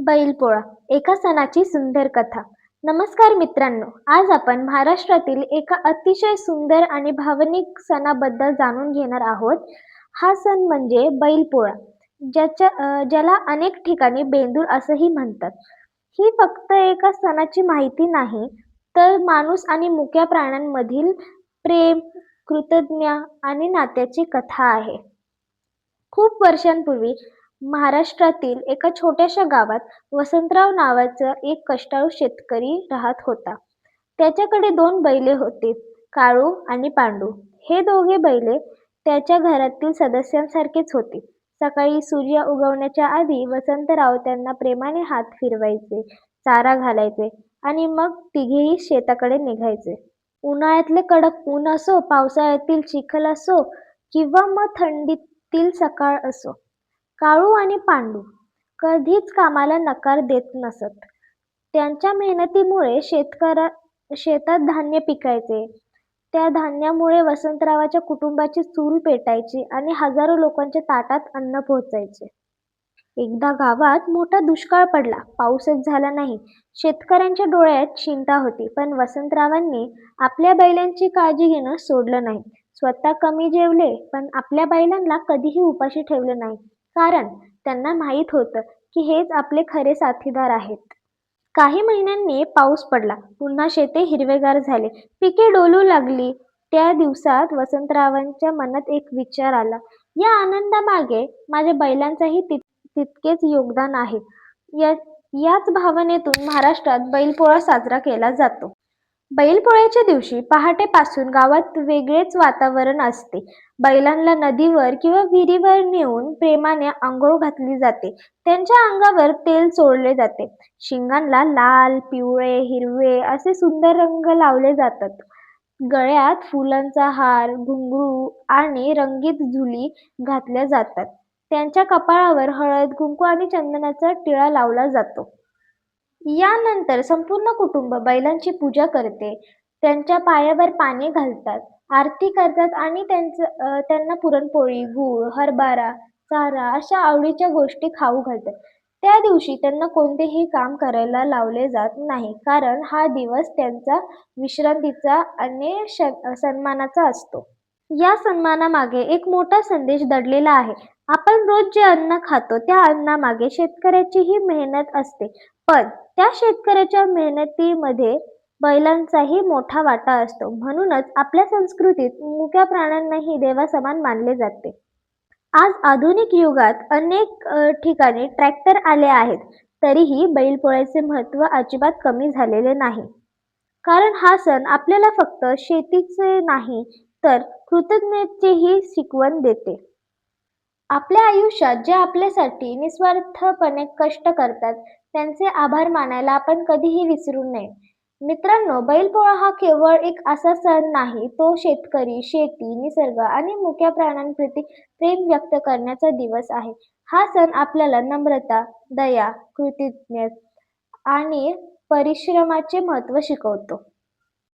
बैलपोळा एका सणाची सुंदर कथा. नमस्कार मित्रांनो, आज आपण महाराष्ट्रातील एका अतिशय सुंदर आणि भावनिक सणाबद्दल जाणून घेणार आहोत. हा सण म्हणजे बैलपोळा, ज्याला अनेक ठिकाणी बेंदूर असंही म्हणतात. ही फक्त एका सणाची माहिती नाही, तर माणूस आणि मुक्या प्राण्यांमधील प्रेम, कृतज्ञता आणि नात्याची कथा आहे. खूप वर्षांपूर्वी महाराष्ट्रातील एका छोट्याशा गावात वसंतराव नावाचा एक कष्टाळू शेतकरी राहत होता. त्याच्याकडे 2 बैले होती, काळू आणि पांडू. हे दोघे बैले त्याच्या घरातील सदस्यांसारखेच होते. सकाळी सूर्य उगवण्याच्या आधी वसंतराव त्यांना प्रेमाने हात फिरवायचे, चारा घालायचे आणि मग तिघेही शेताकडे निघायचे. उन्हाळ्यातले कडक ऊन असो, पावसाळ्यातील चिखल असो किंवा मग थंडीतील सकाळ असो, काळू आणि पांडू कधीच कामाला नकार देत नसत. त्यांच्या मेहनतीमुळे शेतात धान्य पिकायचे. त्या धान्यामुळे वसंतरावाच्या कुटुंबाची चूल पेटायची आणि हजारो लोकांच्या ताटात अन्न पोहोचायचे. एकदा गावात मोठा दुष्काळ पडला. पाऊसच झाला नाही. शेतकऱ्यांच्या डोळ्यात चिंता होती. पण वसंतरावांनी आपल्या बैलांची काळजी घेणं सोडलं नाही. स्वतः कमी जेवले, पण आपल्या बैलांना कधीही उपाशी ठेवलं नाही. कारण त्यांना माहीत होतं की हेच आपले खरे साथीदार आहेत. काही महिन्यांनी पाऊस पडला. पुन्हा शेते हिरवेगार झाले. पिके डोलू लागली. त्या दिवसात वसंतरावांच्या मनात एक विचार आला. या आनंदामागे माझ्या बैलांचाही तितकेच योगदान आहे. या याच भावनेतून महाराष्ट्रात बैलपोळा साजरा केला जातो. बैलपोळ्याच्या दिवशी पहाटेपासून गावात वेगळेच वातावरण असते. बैलांना नदीवर किंवा विहिरीवर नेऊन प्रेमाने अंघोळ घातली जाते. त्यांच्या अंगावर तेल चोळले जाते. शिंगांना लाल, पिवळे, हिरवे असे सुंदर रंग लावले जातात. गळ्यात फुलांचा हार, घुंगरू आणि रंगीत झुली घातल्या जातात. त्यांच्या कपाळावर हळद, कुंकू आणि चंदनाचा टिळा लावला जातो. यानंतर संपूर्ण कुटुंब बैलांची पूजा करते. त्यांच्या पायावर पाणी घालतात, आरती करतात आणि त्यांना पुरणपोळी, गूळ, हरभरा, चारा अशा आवडीच्या गोष्टी खाऊ घालतात. त्या दिवशी त्यांना कोणतेही काम करायला लावले जात नाही, कारण हा दिवस त्यांचा विश्रांतीचा आणि सन्मानाचा असतो. या सन्मानामागे एक मोठा संदेश दडलेला आहे. आपण रोज जे अन्न खातो त्या अन्नामागे शेतकऱ्याचीही मेहनत असते. पण त्या शेतकऱ्याच्या मेहनतीमध्ये बैलांचाही मोठा वाटा असतो. म्हणूनच आपल्या संस्कृतीत मुक्या प्राण्यांनाही देवासमान मानले जाते. आज आधुनिक युगात अनेक ठिकाणी ट्रॅक्टर आले आहेत. तरीही बैलपोळ्याचे महत्त्व अजिबात कमी झालेले नाही. कारण हा सण आपल्याला फक्त शेतीचे नाही, तर कृतज्ञतेचीही शिकवण देते. आपल्या आयुष्यात जे आपल्यासाठी निस्वार्थपणे कष्ट करतात, त्यांचे आभार मानायला आपण कधीही विसरू नये. मित्रांनो, बैलपोळा हा केवळ एक असा सण नाही, तो शेतकरी, शेती, निसर्ग आणि मुक्या प्राण्यांप्रती प्रेम व्यक्त करण्याचा दिवस आहे. हा सण आपल्याला नम्रता, दया, कृतज्ञता आणि परिश्रमाचे महत्त्व शिकवतो.